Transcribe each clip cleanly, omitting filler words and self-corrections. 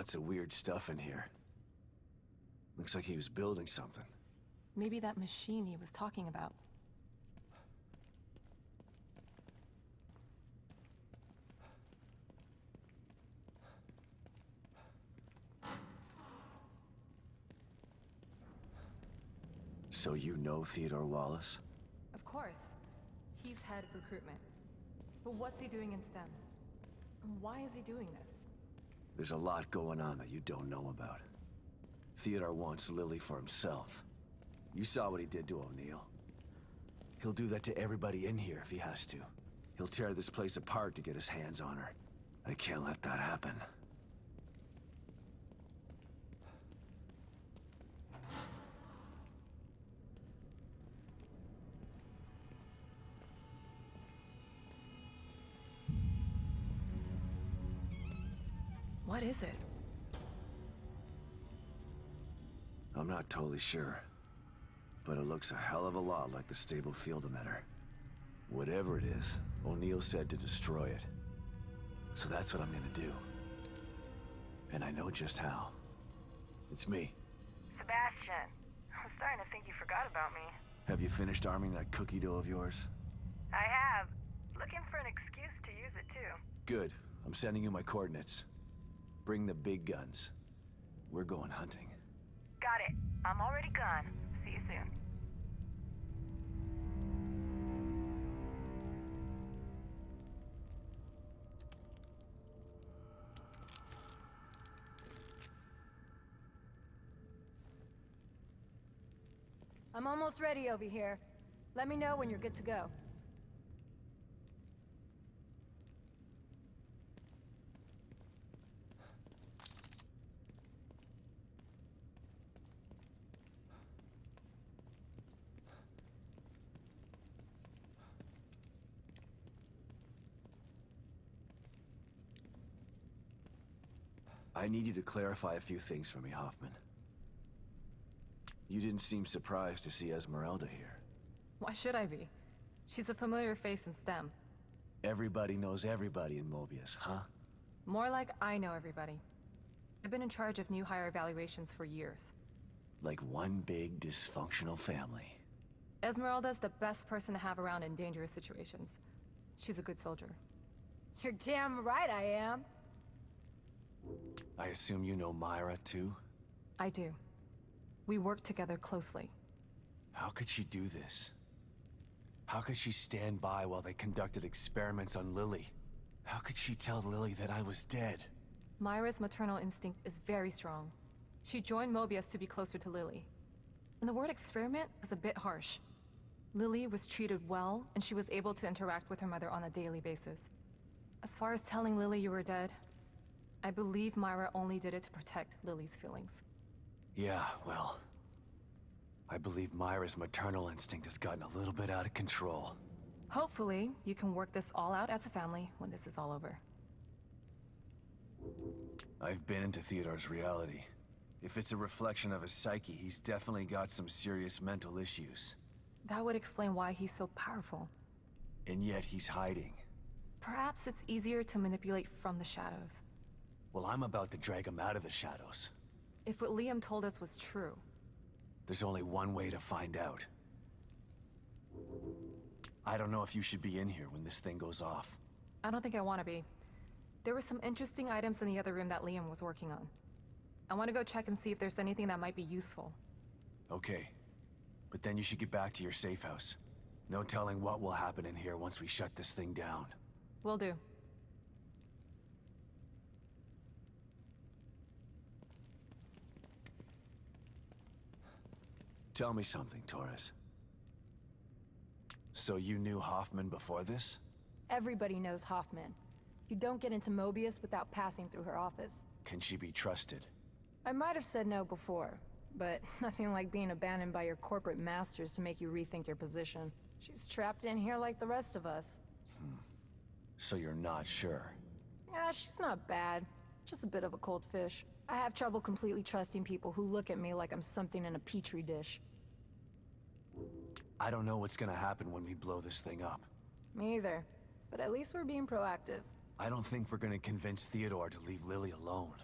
Lots of weird stuff in here. Looks like he was building something. Maybe that machine he was talking about. So you know Theodore Wallace? Of course. He's head of recruitment. But what's he doing in STEM? And why is he doing this? There's a lot going on that you don't know about. Theodore wants Lily for himself. You saw what he did to O'Neill. He'll do that to everybody in here if he has to. He'll tear this place apart to get his hands on her. I can't let that happen. What is it? I'm not totally sure, but it looks a hell of a lot like the stable field emitter. Whatever it is, O'Neill said to destroy it. So that's what I'm gonna do. And I know just how. It's me. Sebastian, I'm starting to think you forgot about me. Have you finished arming that cookie dough of yours? I have. Looking for an excuse to use it too. Good. I'm sending you my coordinates. Bring the big guns. We're going hunting. Got it. I'm already gone. See you soon. I'm almost ready over here. Let me know when you're good to go. I need you to clarify a few things for me, Hoffman. You didn't seem surprised to see Esmeralda here. Why should I be? She's a familiar face in STEM. Everybody knows everybody in Mobius, huh? More like I know everybody. I've been in charge of new hire evaluations for years. Like one big dysfunctional family. Esmeralda's the best person to have around in dangerous situations. She's a good soldier. You're damn right I am. I assume you know Myra, too? I do. We work together closely. How could she do this? How could she stand by while they conducted experiments on Lily? How could she tell Lily that I was dead? Myra's maternal instinct is very strong. She joined Mobius to be closer to Lily. And the word experiment is a bit harsh. Lily was treated well, and she was able to interact with her mother on a daily basis. As far as telling Lily you were dead, I believe Myra only did it to protect Lily's feelings. Yeah, well... I believe Myra's maternal instinct has gotten a little bit out of control. Hopefully, you can work this all out as a family when this is all over. I've been into Theodore's reality. If it's a reflection of his psyche, he's definitely got some serious mental issues. That would explain why he's so powerful. And yet he's hiding. Perhaps it's easier to manipulate from the shadows. Well, I'm about to drag him out of the shadows. If what Liam told us was true... There's only one way to find out. I don't know if you should be in here when this thing goes off. I don't think I want to be. There were some interesting items in the other room that Liam was working on. I want to go check and see if there's anything that might be useful. Okay. But then you should get back to your safe house. No telling what will happen in here once we shut this thing down. Will do. Tell me something, Torres. So you knew Hoffman before this? Everybody knows Hoffman. You don't get into Mobius without passing through her office. Can she be trusted? I might have said no before, but nothing like being abandoned by your corporate masters to make you rethink your position. She's trapped in here like the rest of us. So you're not sure? Yeah, she's not bad. Just a bit of a cold fish. I have trouble completely trusting people who look at me like I'm something in a petri dish. I don't know what's gonna happen when we blow this thing up. Me either. But at least we're being proactive. I don't think we're gonna convince Theodore to leave Lily alone.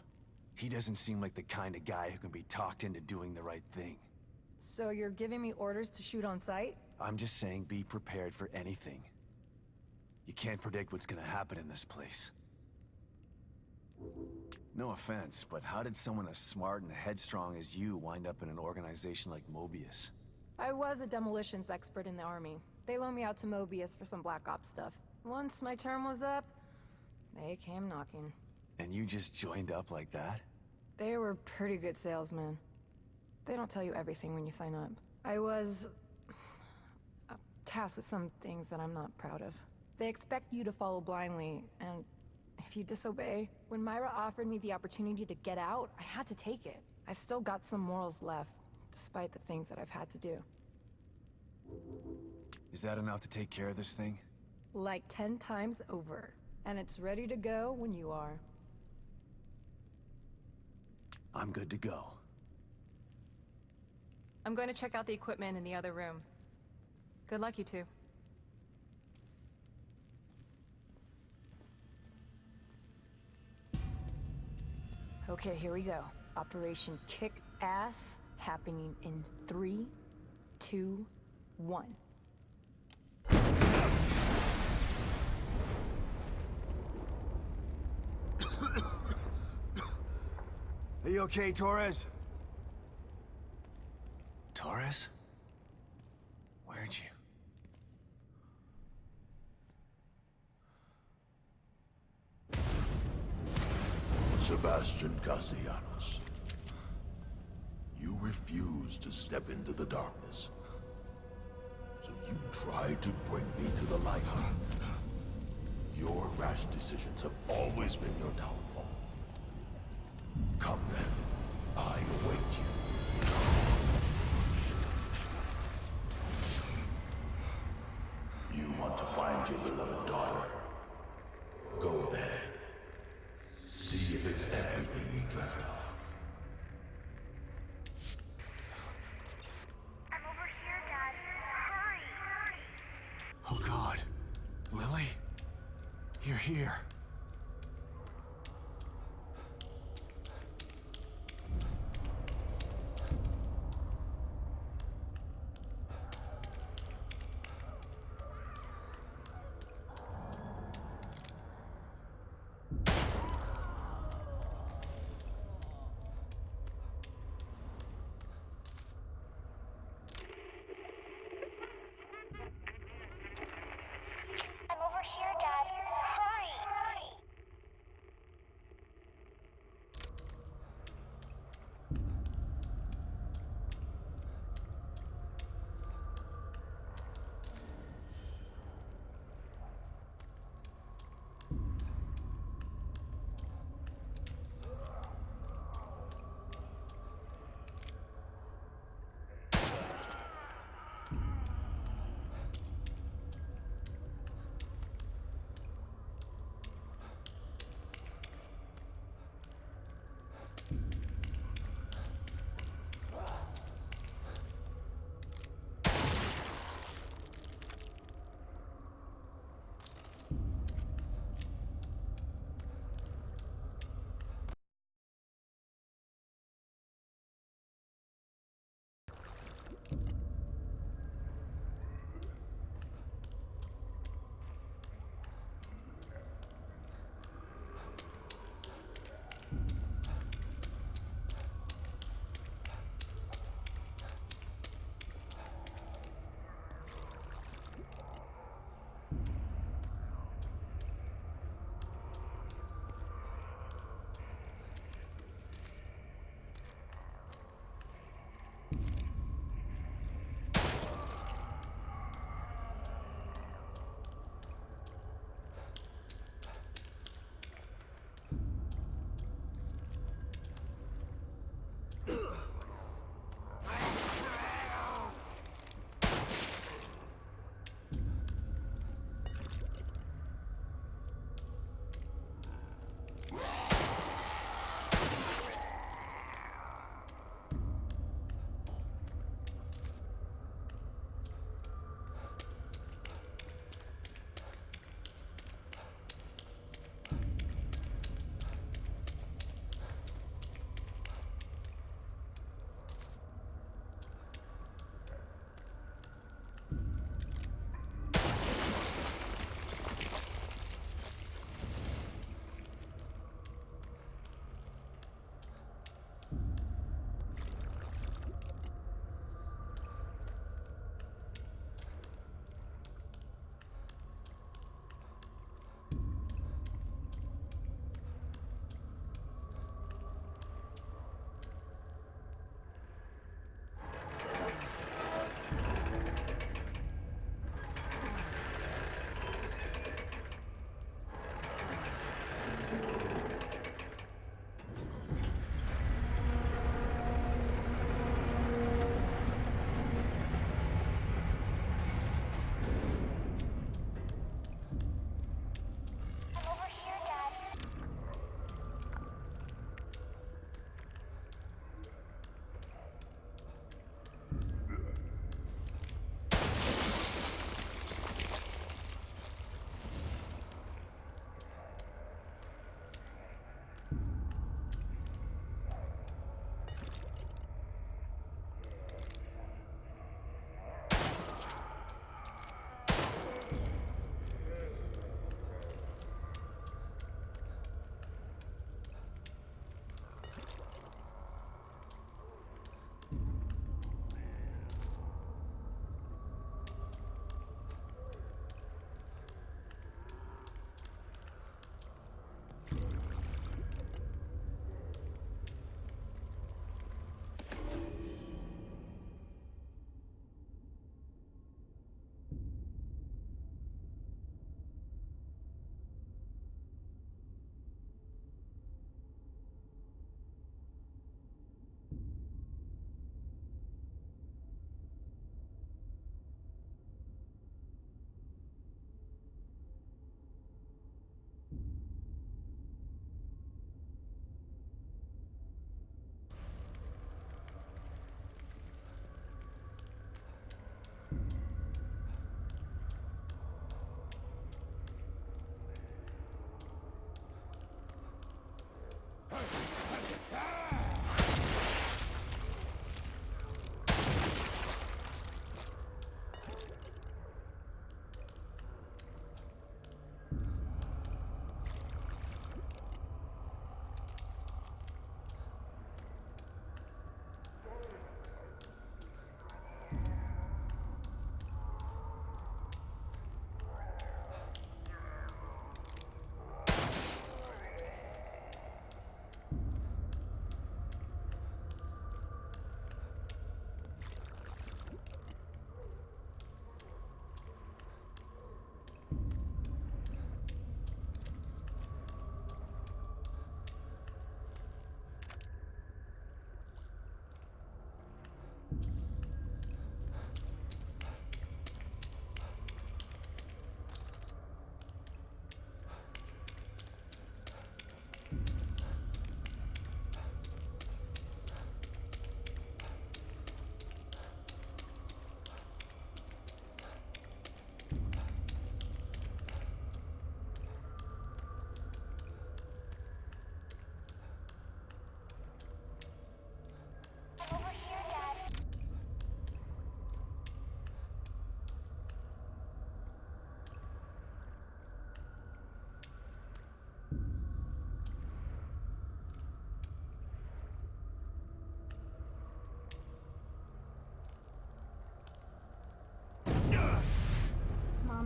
He doesn't seem like the kind of guy who can be talked into doing the right thing. So you're giving me orders to shoot on sight? I'm just saying be prepared for anything. You can't predict what's gonna happen in this place. No offense, but how did someone as smart and headstrong as you wind up in an organization like Mobius? I was a demolitions expert in the army. They loaned me out to Mobius for some Black Ops stuff. Once my term was up, they came knocking. And you just joined up like that? They were pretty good salesmen. They don't tell you everything when you sign up. I was tasked with some things that I'm not proud of. They expect you to follow blindly, and if you disobey... When Myra offered me the opportunity to get out, I had to take it. I've still got some morals left, despite the things that I've had to do. Is that enough to take care of this thing? Like 10 times over. And it's ready to go when you are. I'm good to go. I'm going to check out the equipment in the other room. Good luck, you two. Okay, here we go. Operation Kick Ass, happening in 3, 2, 1. Are you okay, Torres? Torres? Where'd you... Sebastian Castellanos. You refused to step into the darkness. So you tried to bring me to the light. Your rash decisions have always been your downfall. Come then, I await you. You want to find your beloved daughter? Go there. See if it's everything you dreamt of. I'm over here, Dad. Hurry! Oh God. Lily? You're here. I'm over here, Dad. Hurry!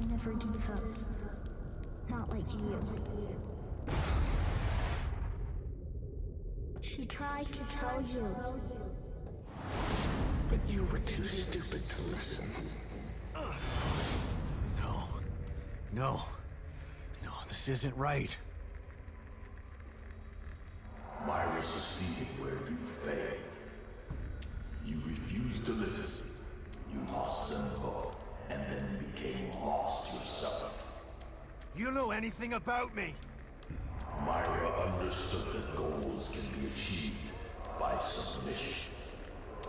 never give up. Not like you. She tried to tell you, but you were too stupid to listen. No. No. No, this isn't right. Myra succeeded where you failed. You refused to listen. You lost them both, and then became lost yourself. You know anything about me? Myra understood that goals can be achieved by submission,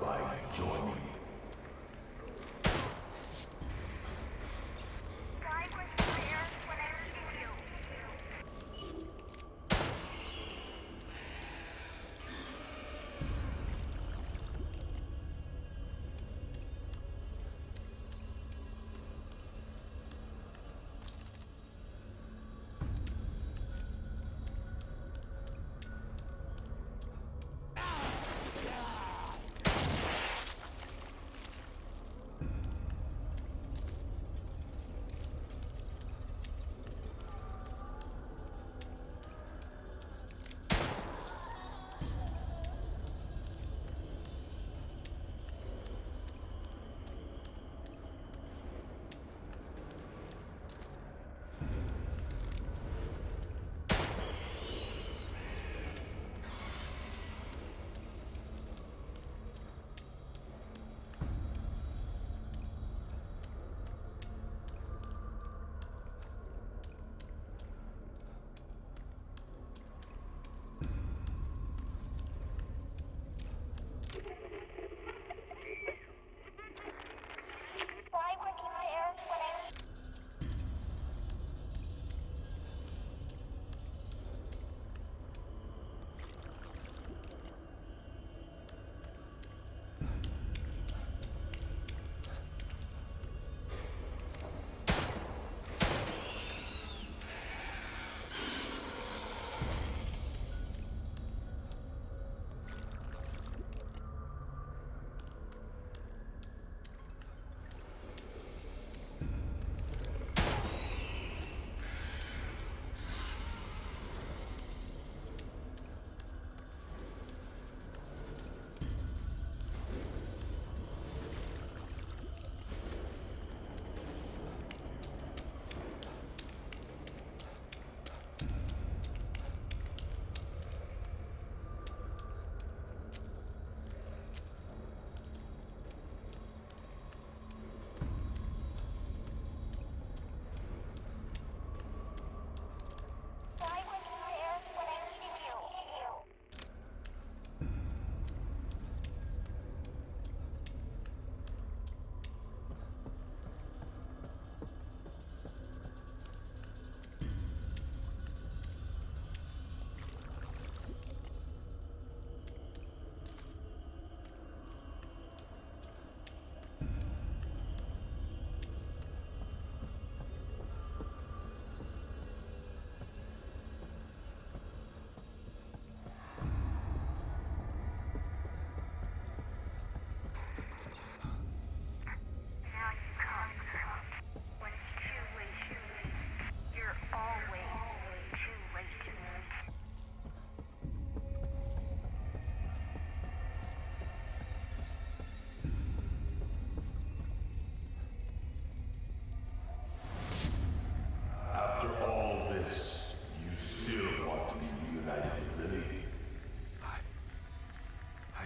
by joining. Try with fire when I leave you.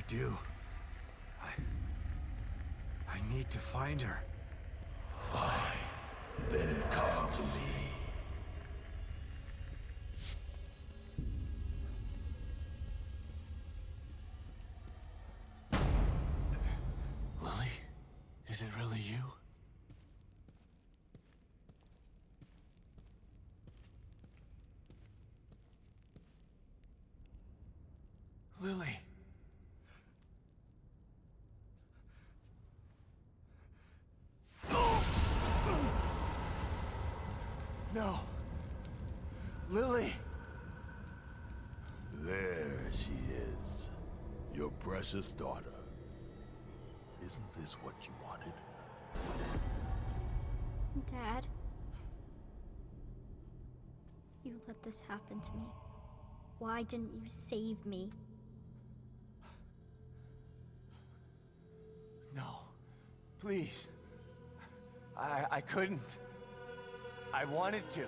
do. I need to find her. Fine. Then come to me. Lily? Is it really you? Lily. No. Lily. There she is. Your precious daughter. Isn't this what you wanted? Dad, you let this happen to me? Why didn't you save me? No. Please. I couldn't. I wanted to.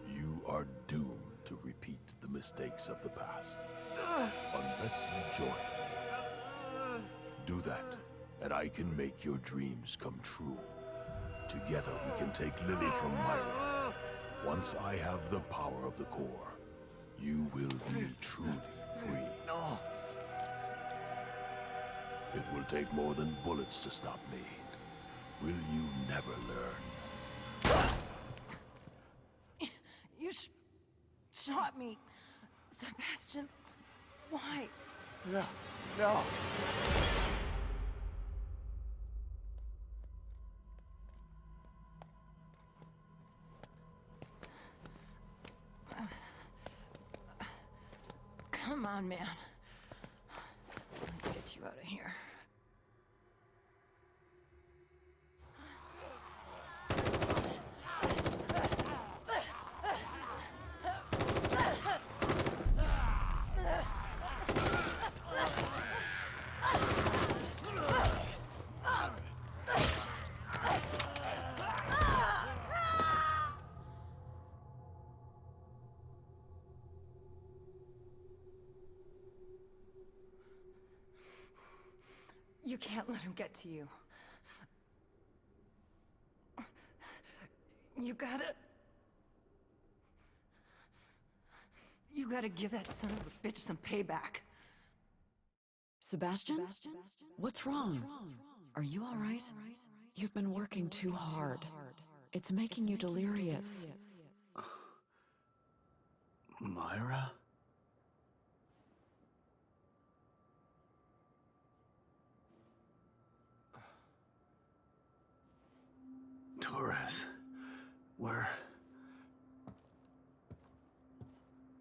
You are doomed to repeat the mistakes of the past. Unless you join me. Do that, and I can make your dreams come true. Together we can take Lily from Myra. Once I have the power of the core, you will be truly free. No. It will take more than bullets to stop me. Will you never learn? You shot me. Sebastian, why? No. No. Come on, man. Let's get you out of here. You can't let him get to you. You gotta give that son of a bitch some payback. Sebastian? What's wrong? Are you all right? You've been working too hard. It's making you delirious. Myra? Torres, where...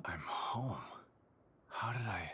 I'm home. How did I...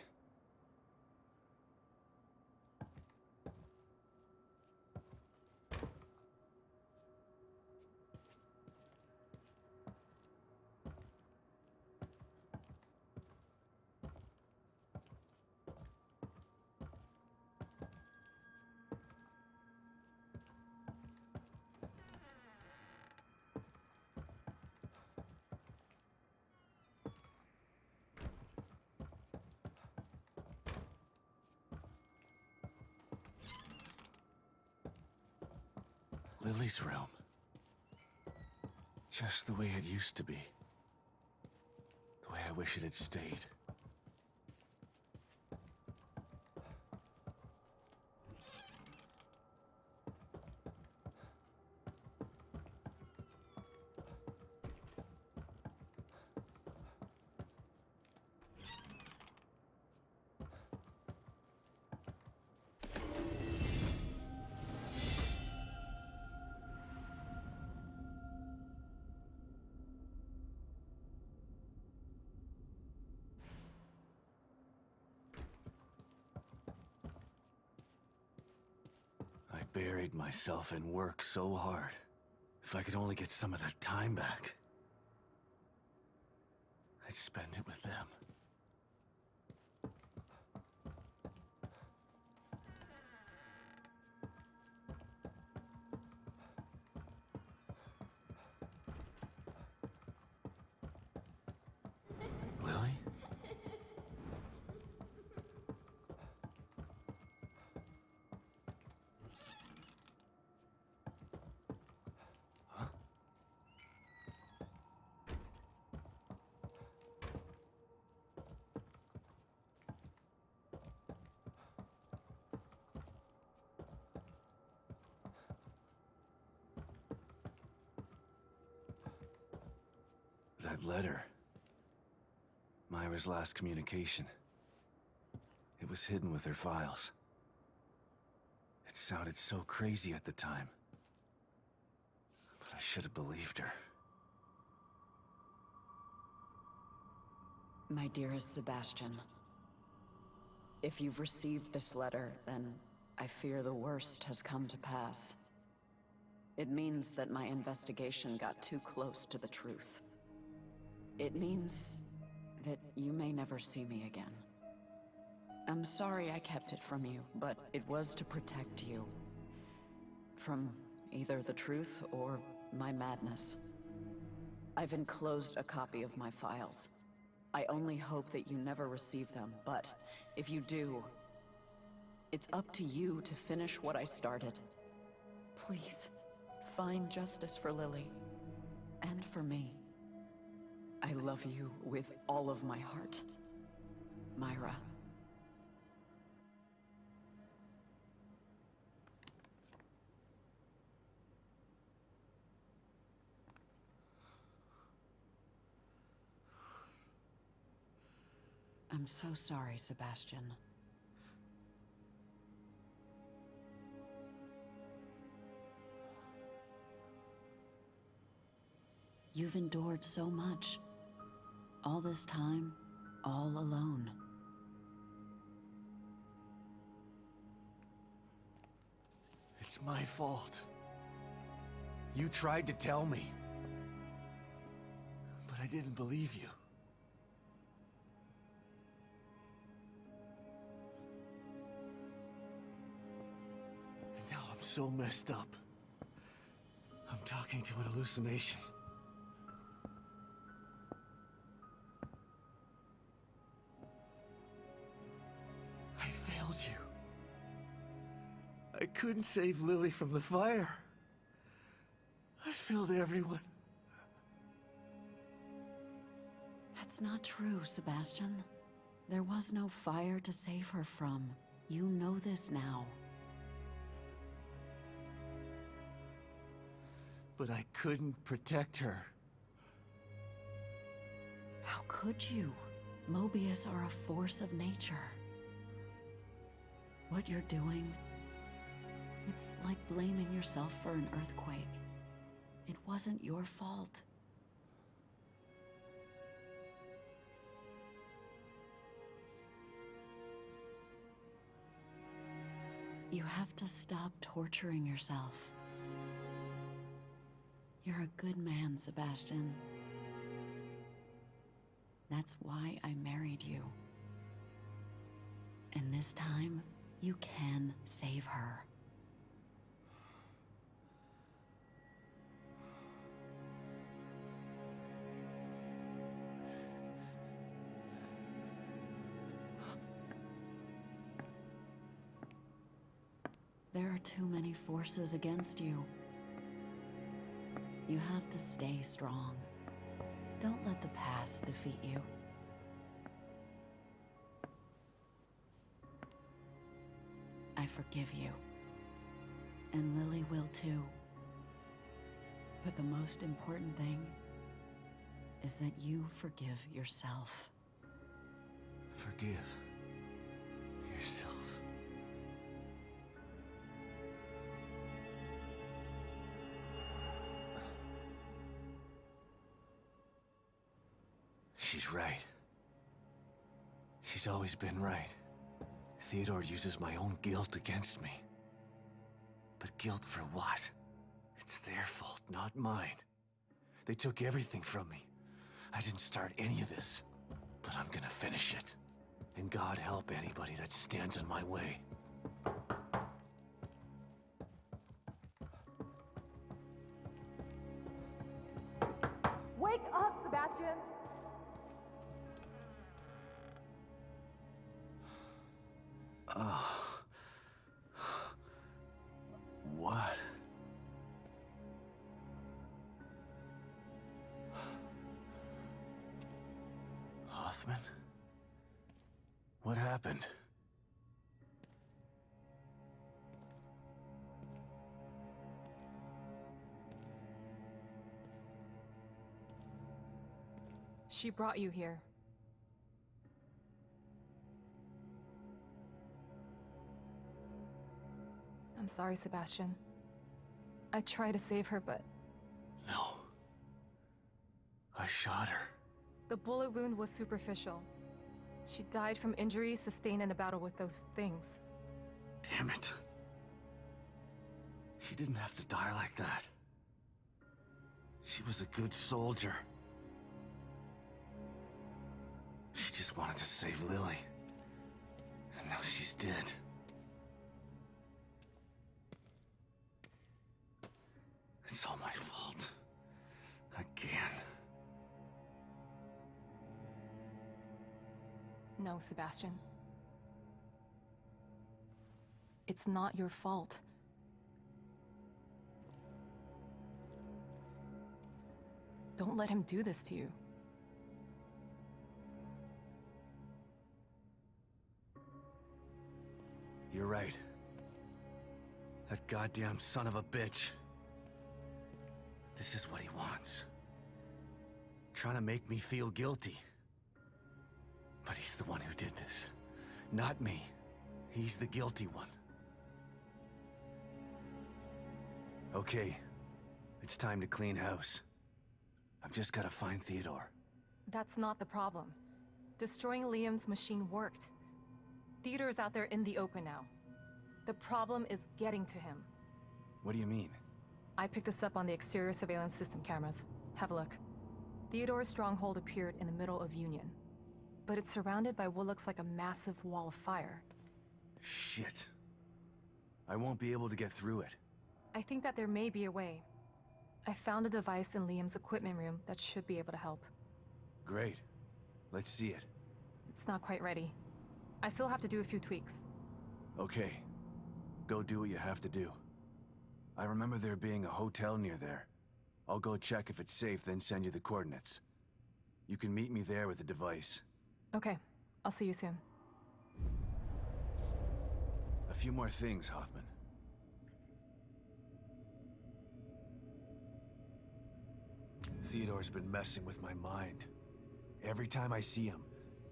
Lily's room. Just the way it used to be. The way I wish it had stayed. I buried myself in work so hard. If I could only get some of that time back, I'd spend it with them. Lily? That letter. Myra's last communication. It was hidden with her files. It sounded so crazy at the time. But I should have believed her. My dearest Sebastian, if you've received this letter, then I fear the worst has come to pass. It means that my investigation got too close to the truth. It means that you may never see me again. I'm sorry I kept it from you, but it was to protect you. From either the truth or my madness. I've enclosed a copy of my files. I only hope that you never receive them, but if you do, it's up to you to finish what I started. Please, find justice for Lily, and for me. I love you with all of my heart, Myra. I'm so sorry, Sebastian. You've endured so much. All this time, all alone. It's my fault. You tried to tell me. But I didn't believe you. And now I'm so messed up. I'm talking to an hallucination. I failed you. I couldn't save Lily from the fire. I failed everyone. That's not true, Sebastian. There was no fire to save her from. You know this now. But I couldn't protect her. How could you? Mobius are a force of nature. What you're doing, it's like blaming yourself for an earthquake. It wasn't your fault. You have to stop torturing yourself. You're a good man, Sebastian. That's why I married you. And this time, you can save her. There are too many forces against you. You have to stay strong. Don't let the past defeat you. I forgive you. And Lily will too. But the most important thing is that you forgive yourself. Forgive yourself. She's right. She's always been right. Theodore uses my own guilt against me. But guilt for what? It's their fault, not mine. They took everything from me. I didn't start any of this, but I'm gonna finish it. And God help anybody that stands in my way. Wake up, Sebastian! What? Hoffman? What happened? She brought you here. I'm sorry, Sebastian. I tried to save her, but No. I shot her. the bullet wound was superficial. She died from injuries sustained in a battle with those things. Damn it. She didn't have to die like that. She was a good soldier. She just wanted to save Lily. And now she's dead. It's all my fault. Again. No, Sebastian. It's not your fault. Don't let him do this to you. You're right. That goddamn son of a bitch. This is what he wants. Trying to make me feel guilty. But he's the one who did this. Not me. He's the guilty one. Okay. It's time to clean house. I've just gotta find Theodore. That's not the problem. Destroying Liam's machine worked. Theodore's out there in the open now. The problem is getting to him. What do you mean? I picked this up on the exterior surveillance system cameras. Have a look. Theodore's stronghold appeared in the middle of Union. But it's surrounded by what looks like a massive wall of fire. Shit. I won't be able to get through it. I think that there may be a way. I found a device in Liam's equipment room that should be able to help. Great. Let's see it. It's not quite ready. I still have to do a few tweaks. Okay. Go do what you have to do. I remember there being a hotel near there. I'll go check if it's safe, then send you the coordinates. You can meet me there with the device. Okay. I'll see you soon. A few more things, Hoffman. Theodore's been messing with my mind. Every time I see him,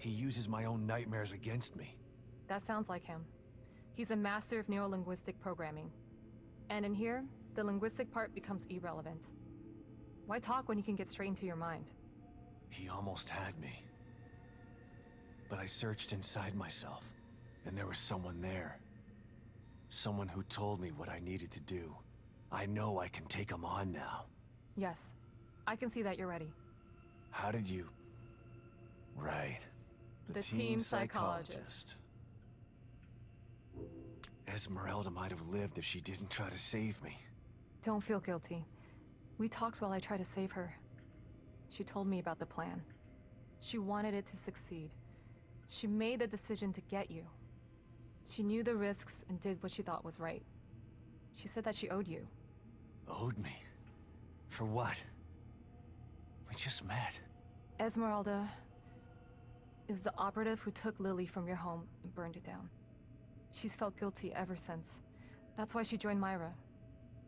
he uses my own nightmares against me. That sounds like him. He's a master of neurolinguistic programming. And in here, the linguistic part becomes irrelevant. Why talk when you can get straight into your mind? He almost had me. But I searched inside myself, and there was someone there. Someone who told me what I needed to do. I know I can take him on now. Yes. I can see that you're ready. How did you... Right. The team psychologist. Esmeralda might have lived if she didn't try to save me. Don't feel guilty. We talked while I tried to save her. She told me about the plan. She wanted it to succeed. She made the decision to get you. She knew the risks and did what she thought was right. She said that she owed you. Owed me? For what? We just met. Esmeralda is the operative who took Lily from your home and burned it down. She's felt guilty ever since. That's why she joined Myra.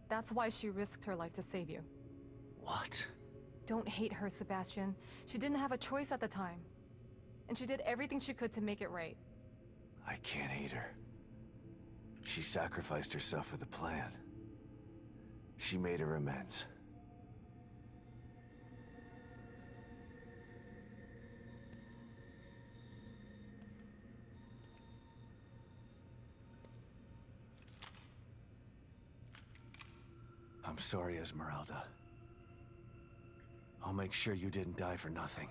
That's why she risked her life to save you. What? Don't hate her, Sebastian. She didn't have a choice at the time. And she did everything she could to make it right. I can't hate her. She sacrificed herself for the plan. She made her amends. I'm sorry, Esmeralda. I'll make sure you didn't die for nothing.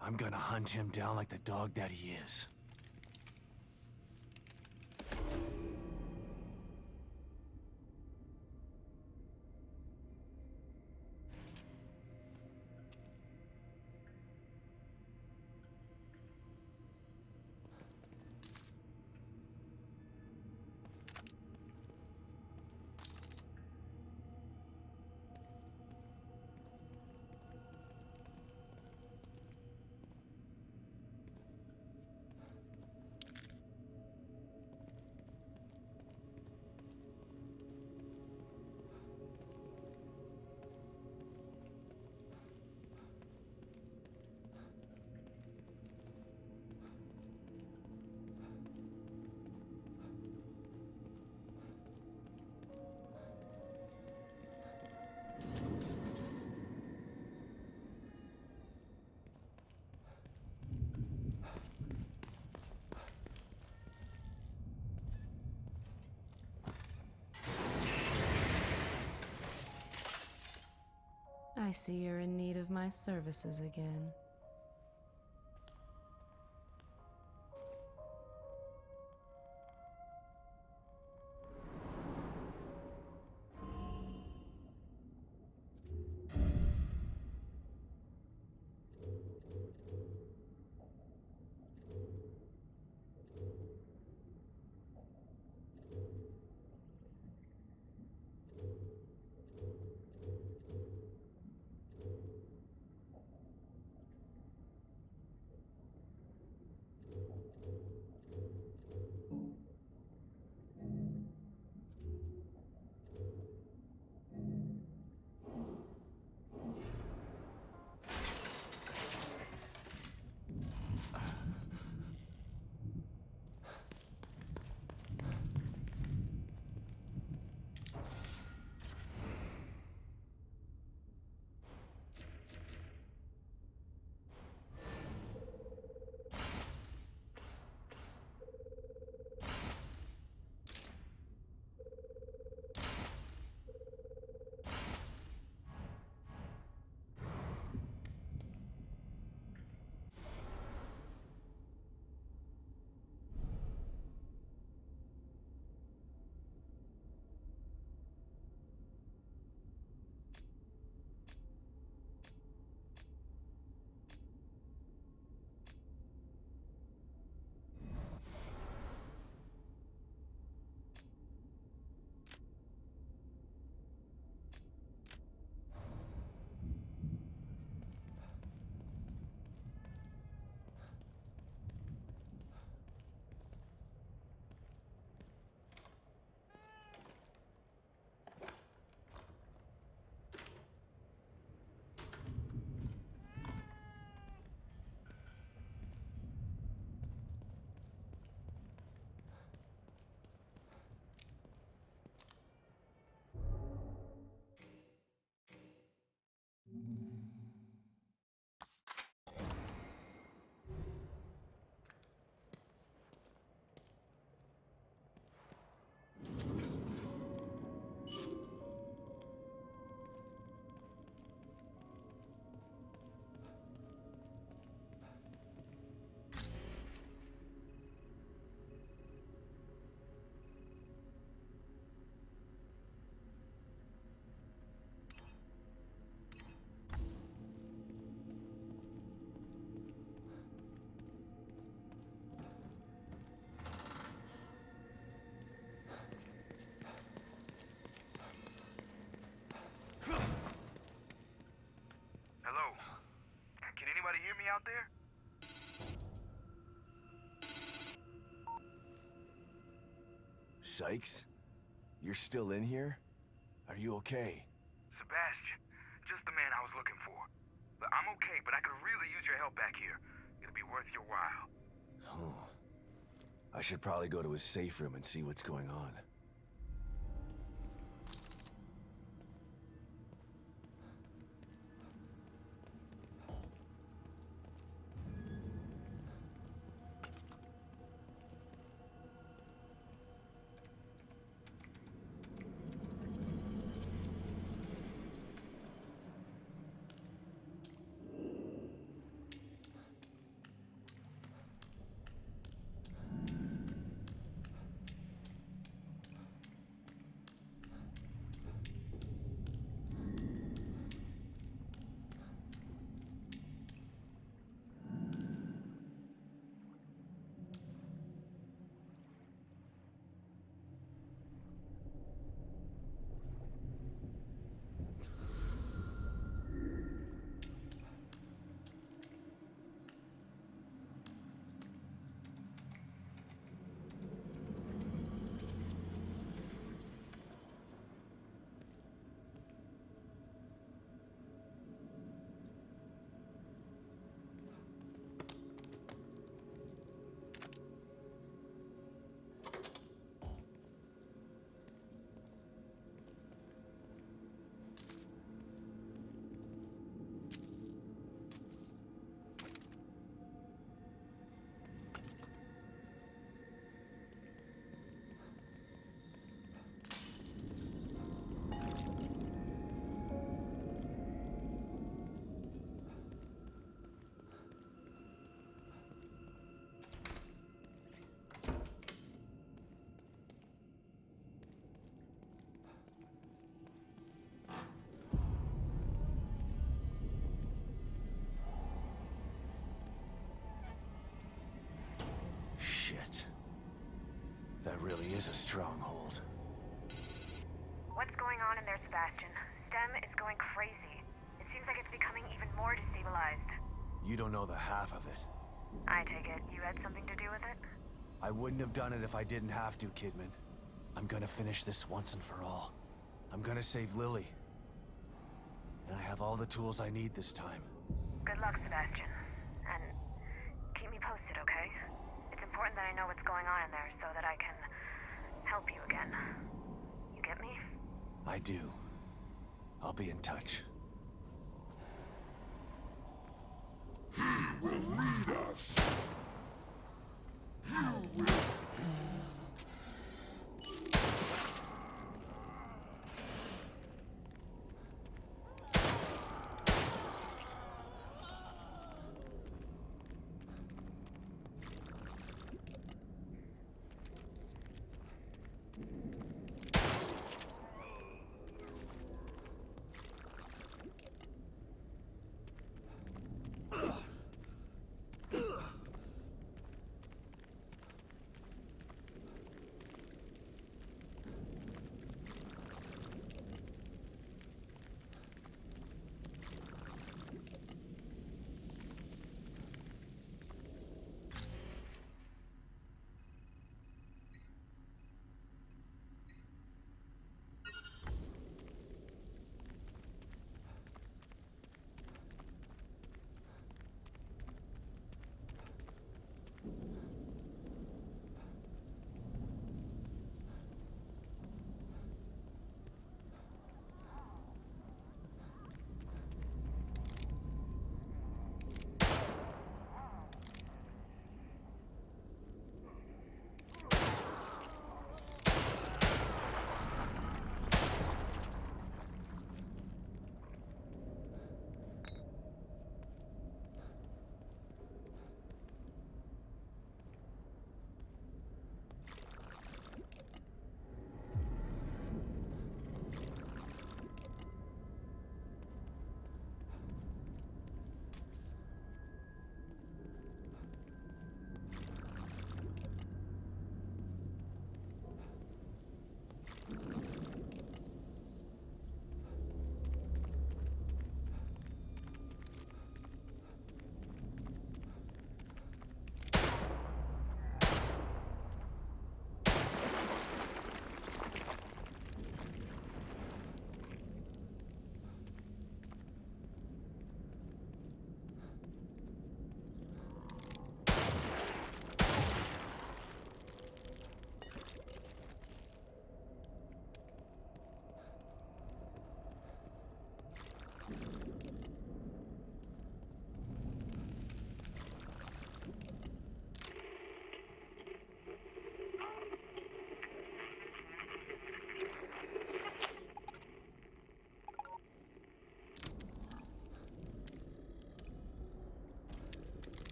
I'm gonna hunt him down like the dog that he is. I see you're in need of my services again. Hello? Can anybody hear me out there? Sykes? You're still in here? Are you okay? Sebastian, just the man I was looking for. But I'm okay, but I could really use your help back here. It'll be worth your while. Oh. I should probably go to his safe room and see what's going on. Shit. That really is a stronghold. What's going on in there, Sebastian? STEM is going crazy. It seems like it's becoming even more destabilized. You don't know the half of it. I take it you had something to do with it? I wouldn't have done it if I didn't have to, Kidman. I'm gonna finish this once and for all. I'm gonna save Lily. And I have all the tools I need this time. Good luck, Sebastian. And keep me posted, okay? It's important that I know what's going on in there so that I can help you again. You get me? I do. I'll be in touch. He will lead us. You will.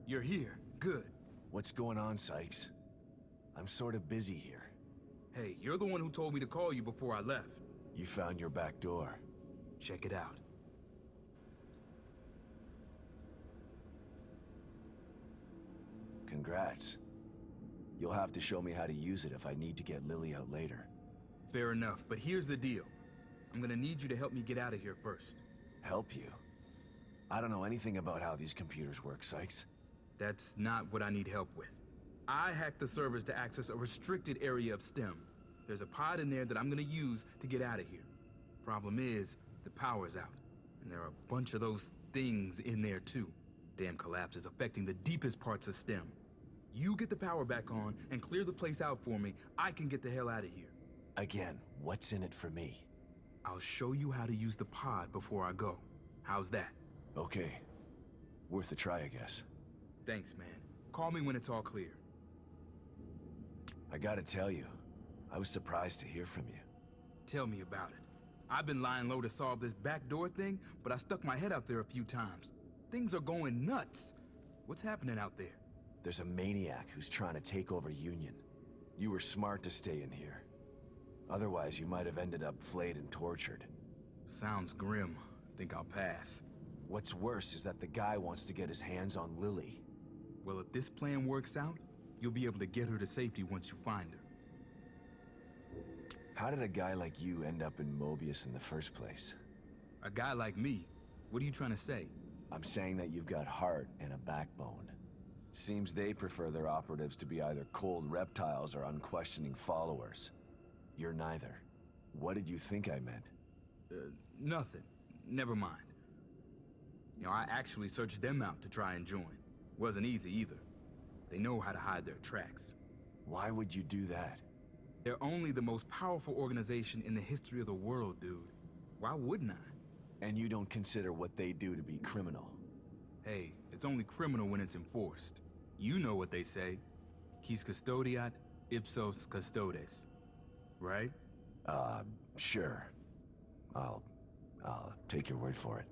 You're here. Good. What's going on, Sykes? I'm sort of busy here. Hey, you're the one who told me to call you before I left. You found your back door. Check it out. Congrats. You'll have to show me how to use it if I need to get Lily out later. Fair enough, but here's the deal. I'm gonna need you to help me get out of here first. Help you? I don't know anything about how these computers work, Sykes. That's not what I need help with. I hacked the servers to access a restricted area of STEM. There's a pod in there that I'm gonna use to get out of here. Problem is, the power's out. And there are a bunch of those things in there too. Damn collapse is affecting the deepest parts of STEM. You get the power back on and clear the place out for me, I can get the hell out of here. Again, what's in it for me? I'll show you how to use the pod before I go. How's that? Okay. Worth a try, I guess. Thanks, man. Call me when it's all clear. I gotta tell you, I was surprised to hear from you. Tell me about it. I've been lying low to solve this backdoor thing, but I stuck my head out there a few times. Things are going nuts. What's happening out there? There's a maniac who's trying to take over Union. You were smart to stay in here. Otherwise, you might have ended up flayed and tortured. Sounds grim. Think I'll pass. What's worse is that the guy wants to get his hands on Lily. Well, if this plan works out, you'll be able to get her to safety once you find her. How did a guy like you end up in Mobius in the first place? A guy like me? What are you trying to say? I'm saying that you've got heart and a backbone. Seems they prefer their operatives to be either cold reptiles or unquestioning followers. You're neither. What did you think I meant? Nothing. Never mind. You know, I actually searched them out to try and join. Wasn't easy either. They know how to hide their tracks. Why would you do that? They're only the most powerful organization in the history of the world, dude. Why wouldn't I? And you don't consider what they do to be criminal? Hey, it's only criminal when it's enforced. You know what they say. Quis custodiat, ipsos custodes. Right? Sure. I'll take your word for it.